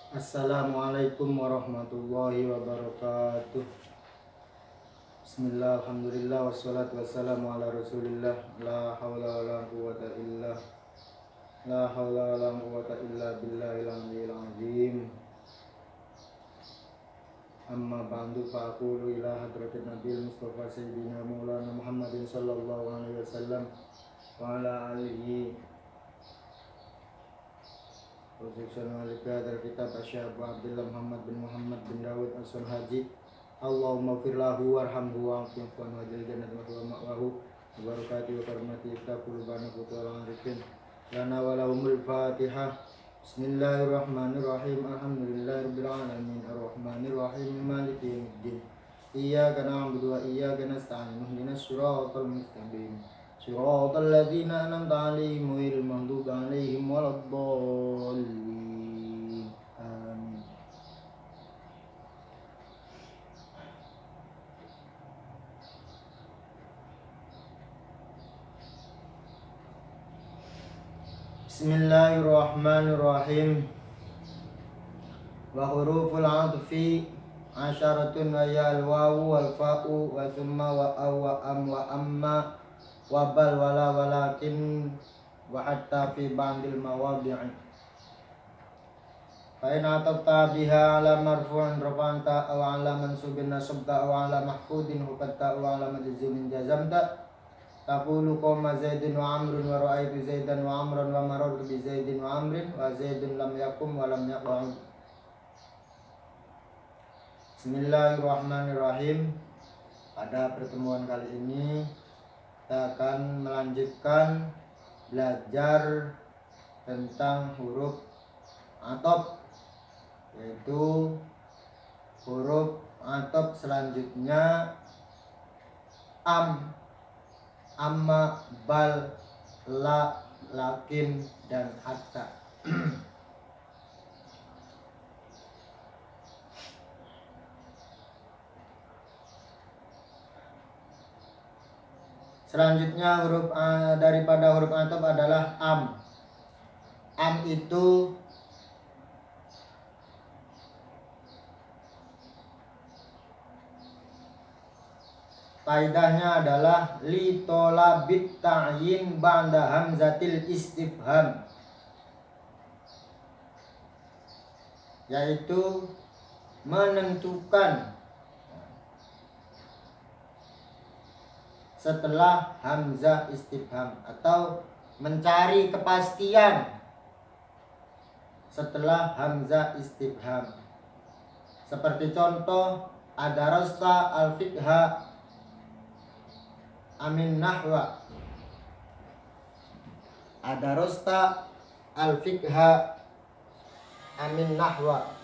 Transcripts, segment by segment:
Assalamualaikum warahmatullahi wabarakatuh. Bismillah, alhamdulillah, wassalatu wassalamu ala rasulillah. La hawla wa la quwwata illa billahil aliyyil azim. Amma ba'du fa aqulu ila hadratin nabiyil mustafa sayyidina maulana Muhammadin sallallahu alaihi wasallam wa ala alihi Khususan walika dari kitab Asy'ab Abdullah Muhammad bin Dawud As-Sunhaji. Allahumma firlahu warhamhu wa'afu wa jal jannat wa ma'wahu wa barakati wa karmati iftaqul bana kutual arifin lana walahumul fatihah. Bismillahirrahmanirrahim. Alhamdulillahirabbil alamin arrahmanir rahim maliki yaumiddin. Iyyaka na'budu wa iyyaka nasta'in ihdinas siratal mustaqim Siratal ladzina an'amta 'alaihim ghairil maghdubi 'alaihim waladdallin. Amin. Bismillahirrahmanirrahim. Wa huruful 'athfi asyaratun wa ya'al wawu wal fa'u wa thumma wa aw wa am wa amma wa bal wala walakin wa hatta fi ba'dil mawadhi'i fa in atafta biha ala marfu'in rafa'ta aw ala mansubin nasabta aw ala mahfudin hukatta aw ala majzumin jazamta taqulu qama zaidun wa amrun wa ra'aytu zaidan wa amran wa marartu bi zaidin wa amrin wa zaidun lam yakum wa lam yaq'ud. Bismillahirrahmanirrahim. Pada pertemuan kali ini kita akan melanjutkan belajar tentang huruf atop, yaitu huruf atop selanjutnya am, amma, bal, la, lakin, dan hatta. Selanjutnya huruf daripada huruf atop adalah am. Am itu kaidahnya adalah li tolabit ta'yin ba'da hamzatil istifham, yaitu menentukan setelah hamzah istifham atau mencari kepastian setelah hamzah istifham. Seperti contoh adarasta al-fiqha amin nahwa. Adarasta al-fiqha amin nahwa.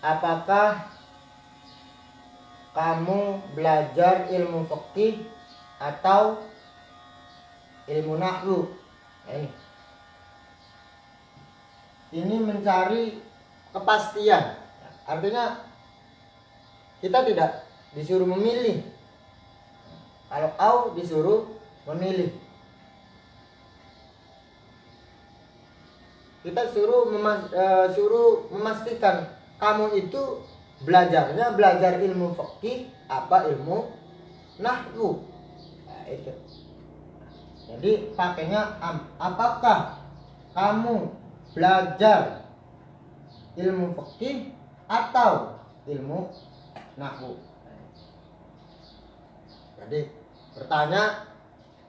Apakah kamu belajar ilmu fikih atau ilmu nahwu? Ini mencari kepastian. Artinya kita tidak disuruh memilih. Kalau au disuruh memilih. Kita suruh memastikan kamu itu belajar ilmu fikih apa ilmu nahwu. Nah, itu. Jadi pakainya am. Apakah kamu belajar ilmu fikih atau ilmu nahwu? Jadi bertanya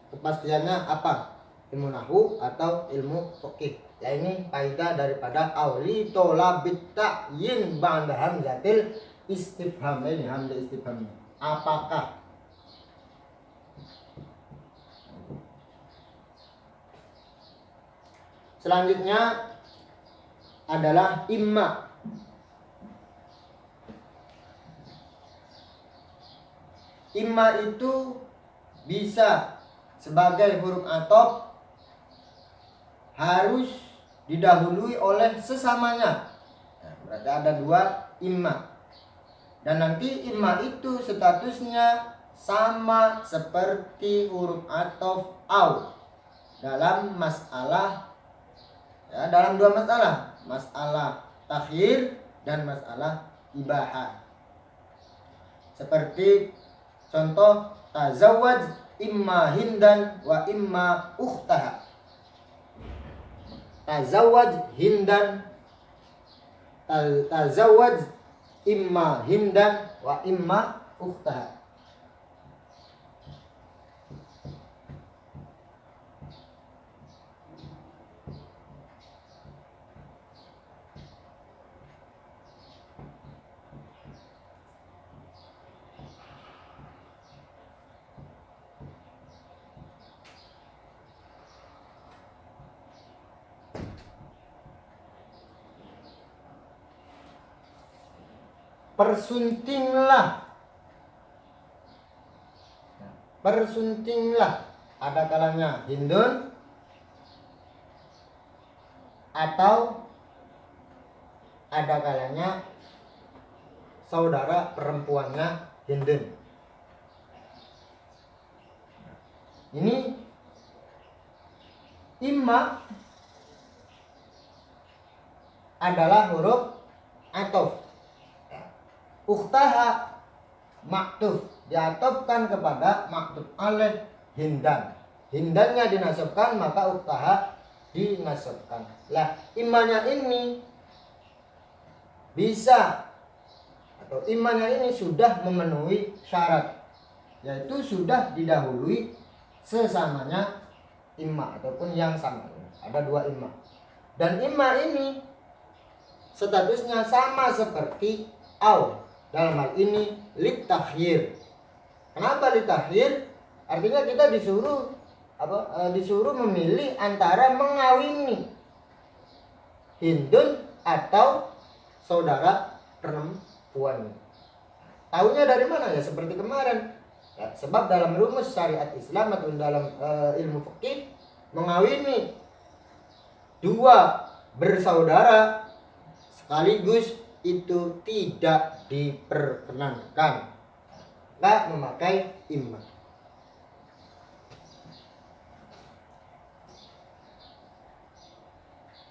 kepastiannya apa? Ilmu nahwu atau ilmu fikih? Ya, ini kaidah daripada auli tolabit ta'yin ba'da hamzatil istifham. Ini hamzah istifhamnya. Apakah? Selanjutnya adalah imma. imma itu bisa sebagai huruf atop harus didahului oleh sesamanya. Nah, berarti ada dua imma. Dan nanti imma itu statusnya sama seperti huruf atop au dalam masalah, ya, dalam dua masalah, masalah takhir dan masalah ibahah. Seperti contoh tazawwaj imma hindan wa imma ukhtaha. Tazawwaj hindan, tazawwaj imma hindan wa imma ukhtaha. Persuntinglah ada kalanya hindun atau ada kalanya saudara perempuannya hindun. Ini imma adalah huruf atuf. Ukhtaha maktuf, diatofkan kepada maktuf alaih hindan. Hindannya dinasabkan, maka ukhtaha dinasabkan. Lah, imanya ini bisa atau imanya ini sudah memenuhi syarat, yaitu sudah didahului sesamanya imma ataupun yang sama. Ada dua imma. Dan imma ini statusnya sama seperti au. Dalam hal ini litakhyir. Kenapa litakhyir? Artinya kita disuruh disuruh memilih antara mengawini hindun atau saudara perempuan. Tahunya dari mana ya? Seperti kemarin. Ya, sebab dalam rumus syariat Islam atau dalam ilmu fikih, mengawini dua bersaudara sekaligus itu tidak diperkenankan, nggak memakai imma.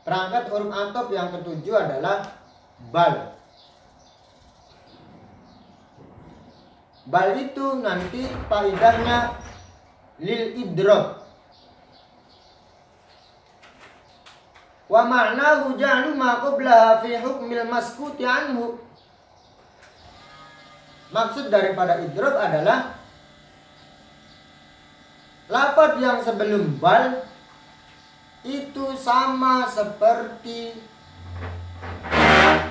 Perangkat huruf atop yang ketujuh adalah bal. Bal itu nanti faedahnya lil idrob. Wa ma'nahu ja'lu ma qablaha fi hukmil maskuti anhu. Maksud daripada idrob adalah lafaz yang sebelum bal itu sama seperti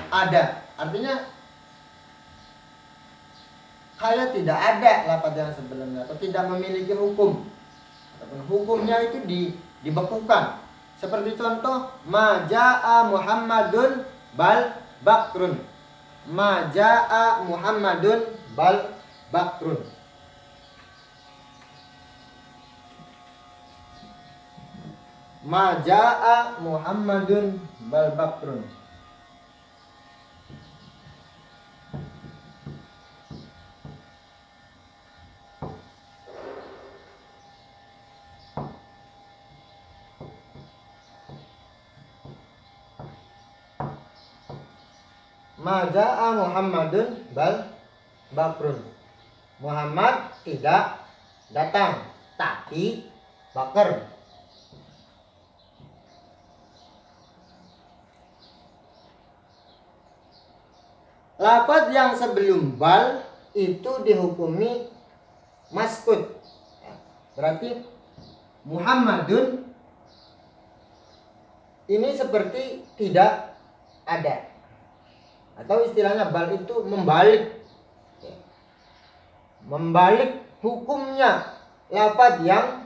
ada. Artinya kayak tidak ada lafaz yang sebelumnya atau tidak memiliki hukum. Ataupun hukumnya itu dibekukan. Seperti contoh maja'a Muhammadun bal bakrun. Maja'a Muhammadun bal bakrun. Maja'a Muhammadun bal bakrun. Maja'a Muhammadun bal bakrun. Muhammad tidak datang, tapi bakar. Lafaz yang sebelum bal itu dihukumi maskut. Berarti Muhammadun ini seperti tidak ada. Atau istilahnya bal itu membalik. Membalik hukumnya lafaz yang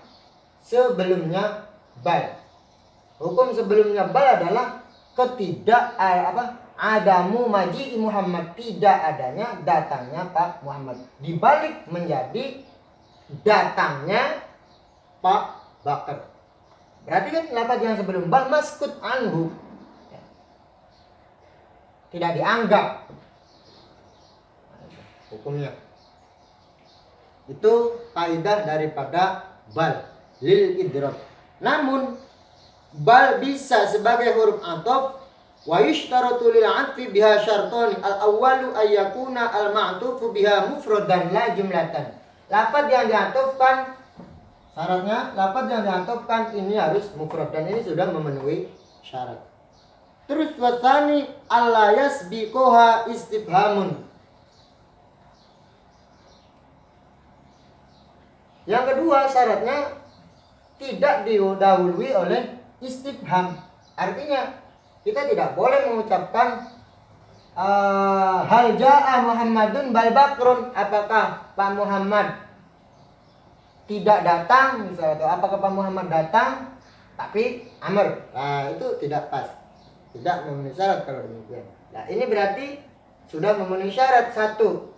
sebelumnya bal. Hukum sebelumnya bal adalah adamu maji'i Muhammad, tidak adanya datangnya Pak Muhammad, dibalik menjadi datangnya Pak Bakar. Berarti kan lafaz yang sebelum bal maskut anhu, tidak dianggap hukumnya. Itu kaidah daripada bal lil idrak. Namun bal bisa sebagai huruf ataf, wa yushtaratu lil 'atfi biha syartani. Al-awwalu ay yakuna al-ma'tufu biha mufradan la jumlatan. Lafaz yang diatofkan, syaratnya lafaz yang diatofkan ini harus mufrad, dan ini sudah memenuhi syarat. Terus wasani alla yasbiquha istifhamun. Yang kedua syaratnya tidak didahului oleh istifham. Artinya kita tidak boleh mengucapkan hal ja'a Muhammadun bal Bakrun, apakah Pak Muhammad tidak datang misalnya, atau apakah Pak Muhammad datang tapi amr. Nah, itu tidak pas, tidak memenuhi syarat kalau demikian. Nah, ini berarti sudah memenuhi syarat. Satu,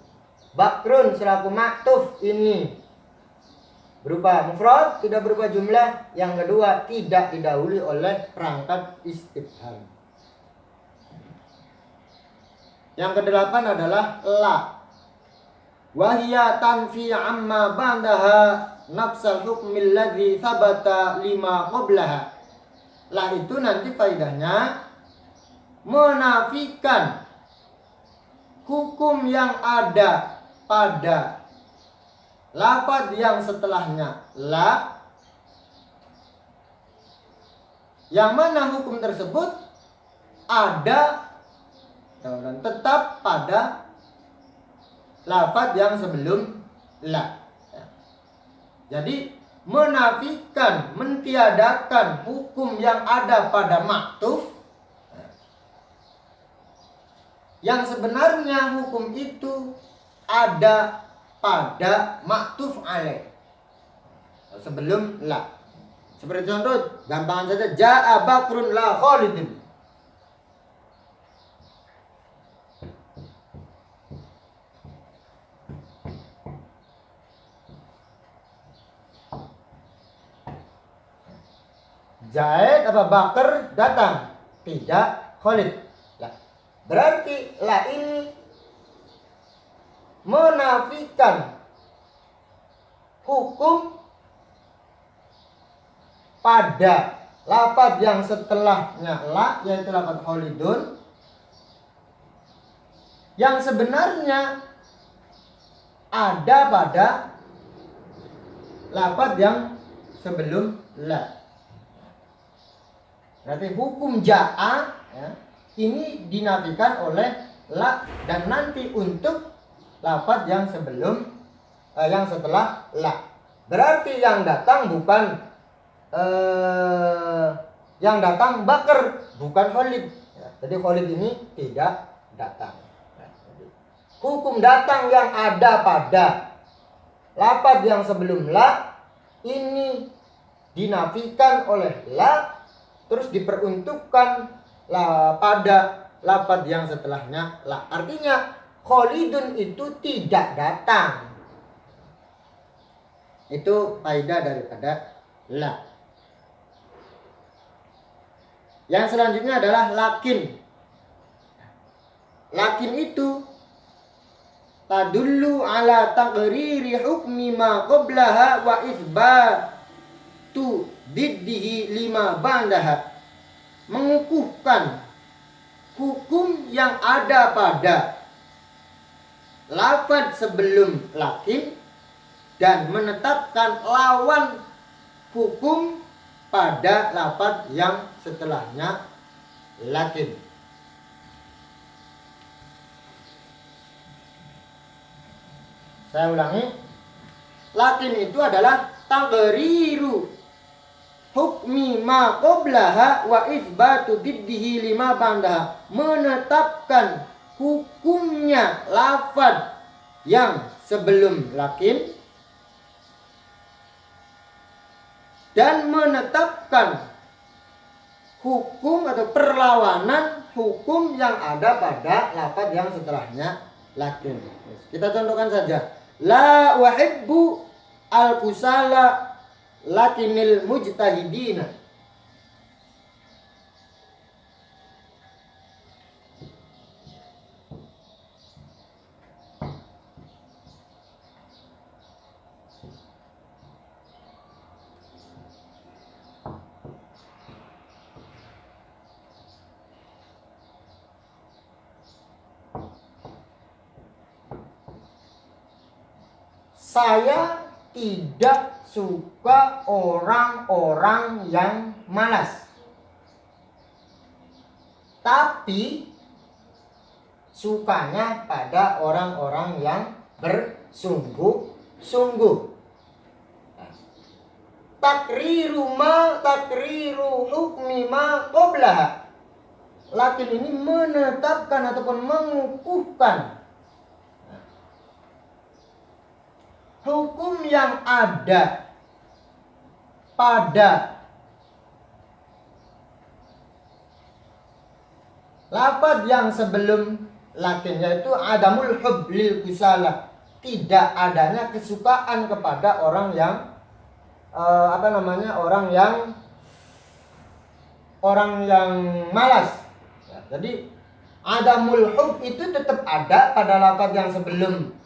Bakrun selaku maktuf ini berupa mufrad, tidak berupa jumlah. Yang kedua, tidak didahului oleh perangkat istifham. Yang kedelapan adalah la, wahia tanfi amma ba'daha nafsal hukmil ladzi thabata lima qablaha. La itu nanti faedahnya menafikan hukum yang ada pada lafaz yang setelahnya la, yang mana hukum tersebut ada dan tetap pada lafaz yang sebelum la. Jadi menafikan, mentiadakan hukum yang ada pada maktuf, yang sebenarnya hukum itu ada pada maktuf alaih sebelum la. Seperti contoh gampangan saja, ja'a Bakrun la Khalidin. Zaid apa Bakar datang, tidak Khalid. Lah, berarti la ini menafikan hukum pada lafaz yang setelahnya la, yaitu lafaz Khalidun, yang sebenarnya ada pada lafaz yang sebelum la. Berarti hukum ja'a ya, ini dinafikan oleh la, dan nanti untuk lafaz yang sebelum yang setelah la. Berarti yang datang bukan yang datang Bakar, bukan Khalid ya. Jadi Khalid ini tidak datang ya. Jadi, hukum datang yang ada pada lafaz yang sebelum la ini dinafikan oleh la, terus diperuntukkan pada lafaz yang setelahnya la. Artinya Khalidun itu tidak datang. Itu faedah daripada la. Yang selanjutnya adalah lakin. Lakin itu tadullu ala taqriri hukmi ma qablaha wa itsbatu diddihi lima ba'daha. Mengukuhkan hukum yang ada pada lafaz sebelum lakin dan menetapkan lawan hukum pada lafaz yang setelahnya lakin. Saya ulangi. Lakin itu adalah taqriru hukmi ma qablaha wa itsbatu diddihi lima ba'daha. Menetapkan hukumnya lafaz yang sebelum lakin dan menetapkan hukum atau perlawanan hukum yang ada pada lafaz yang setelahnya lakin. Kita contohkan saja. La uhibbu al-kusala lakinil mujtahidina. Saya tidak suka orang-orang yang malas. Tapi sukanya pada orang-orang yang bersungguh-sungguh. Takriru hukmi ma qablaha. Lakin ini menetapkan ataupun mengukuhkan hukum yang ada pada lafaz yang sebelum lakin, yaitu adamul hub lil kusala, tidak adanya kesukaan kepada orang yang orang yang malas. Ya, jadi adamul hub itu tetap ada pada lafaz yang sebelum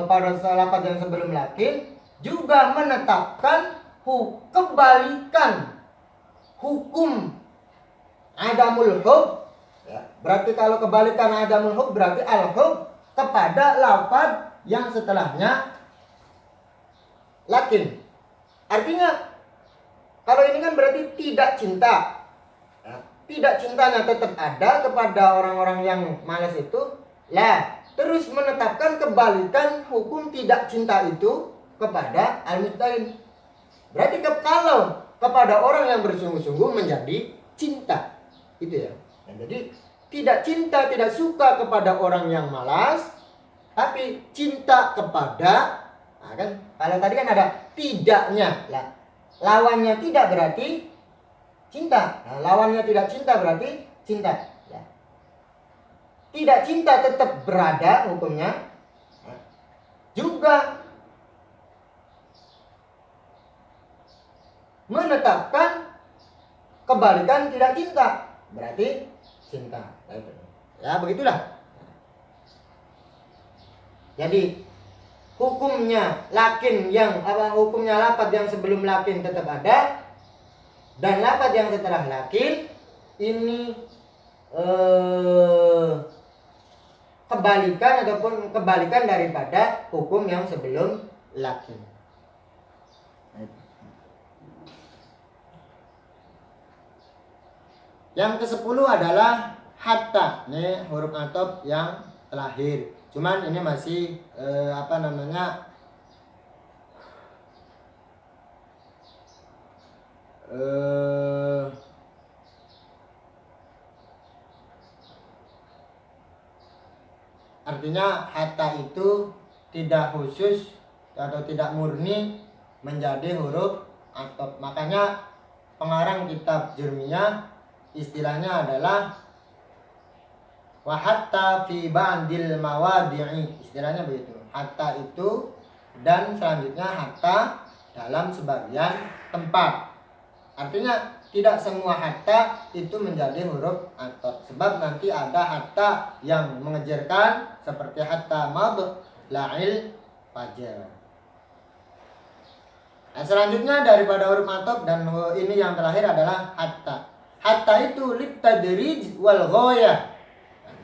pada lafaz yang sebelum lakin, juga menetapkan kebalikan hukum adamul hub. Ya, berarti kalau kebalikan adamul hub berarti al hub kepada lafaz yang setelahnya lakin. Artinya kalau ini kan berarti tidak cinta. Ya, tidak cintanya tetap ada kepada orang-orang yang malas itu. Lah, terus menetapkan kebalikan hukum tidak cinta itu kepada al-mujtahid. Berarti kalau kepada orang yang bersungguh-sungguh menjadi cinta. Itu ya. Nah, jadi tidak cinta, tidak suka kepada orang yang malas, tapi cinta kepada, nah kan, kalau tadi kan ada tidaknya. Lah, lawannya tidak berarti cinta. Nah, lawannya tidak cinta berarti cinta. Tidak cinta tetap berada hukumnya, juga menetapkan kebalikan tidak cinta berarti cinta. Ya begitulah. Jadi hukumnya lakin hukumnya lafaz yang sebelum lakin tetap ada, dan lafaz yang setelah lakin ini kebalikan daripada hukum yang sebelum lakin. Yang ke-10 adalah hatta. Ini huruf atop yang terakhir. Cuman ini masih artinya hatta itu tidak khusus atau tidak murni menjadi huruf atop. Makanya pengarang kitab Jurmiyah istilahnya adalah wa hatta fi ba'dil mawadi'i. Istilahnya begitu. Hatta itu dan selanjutnya hatta dalam sebagian tempat. Artinya tidak semua hatta itu menjadi huruf atop, sebab nanti ada hatta yang mengejarkan seperti hatta madla'il fajar. Nah, selanjutnya daripada huruf atop dan ini yang terakhir adalah hatta. Hatta itu litadrij wal ghayah.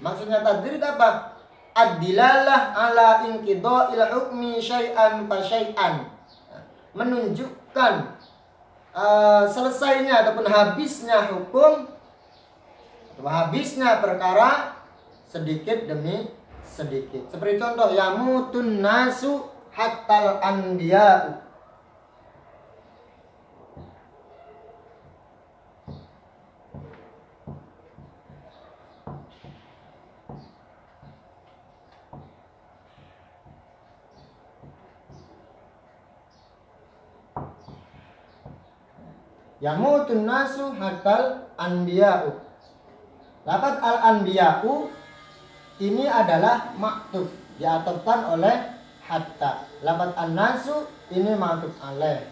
Maksudnya tadrij apa? Ad-dilalah ala inqidha'il hukmi syai'an fa syai'an. Menunjukkan selesainya ataupun habisnya hukum atau habisnya perkara sedikit demi sedikit. Seperti contoh, yamutun nasu hattal anbiya. Yamutun nasu hatal anbiya'u. Lafaz al-anbiya'u ini adalah maktuf, diatofkan oleh hatta. Lafaz an-nasu ini maktuf alaih.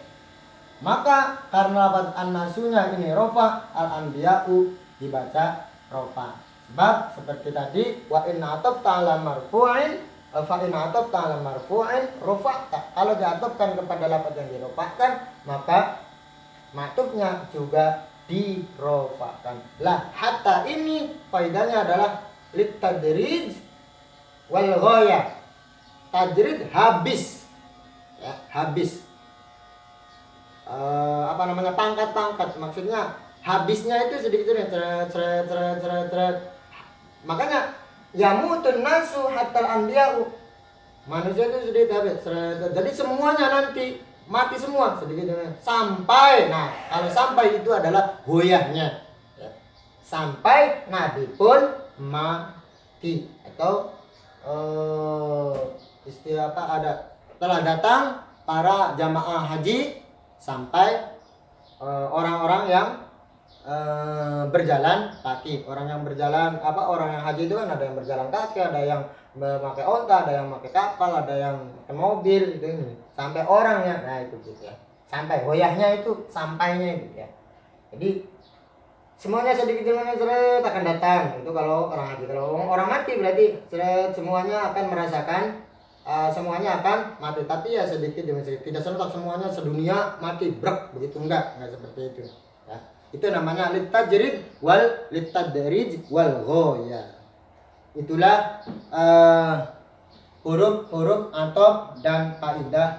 Maka karena lafaz an-nasunya ini rofa, al-anbiya'u dibaca rofa. Sebab seperti tadi, wa in atofta ala marfu'in fa in atofta ala marfu'in rofa'ta. Kalau diatofkan kepada lafaz yang dirofakkan, maka maktufnya juga dirofakan. Lah hatta ini faedahnya adalah litadrij wal ghayah. Tajrid habis, ya, habis. Pangkat-pangkat, maksudnya habisnya itu sedikit ceret. Makanya yamutun nasu hatta anbiya'u. Manusia itu sedikit habis. Jadi semuanya nanti mati semua sedikit sampai, nah kalau sampai itu adalah goyahnya, ya. Sampai nabi pun mati, atau istilah apa, ada telah datang para jamaah haji sampai orang-orang yang berjalan kaki. Orang yang haji itu kan ada yang berjalan kaki, ada yang memakai onta, ada yang memakai kapal, ada yang pakai mobil gitu ini. Sampai orangnya, nah itu gitu ya. Sampai goyahnya itu, sampainya itu ya. Jadi semuanya sedikit demi seret akan datang. Itu kalau orang haji. Kalau orang mati berarti seret semuanya akan merasakan, semuanya akan mati. Tapi ya sedikit demi sedikit, tidak serentak semuanya sedunia mati brek, begitu enggak seperti itu ya. Itu namanya litajrid wal litadrij wal ghayah. Itulah huruf-huruf atop dan kaidah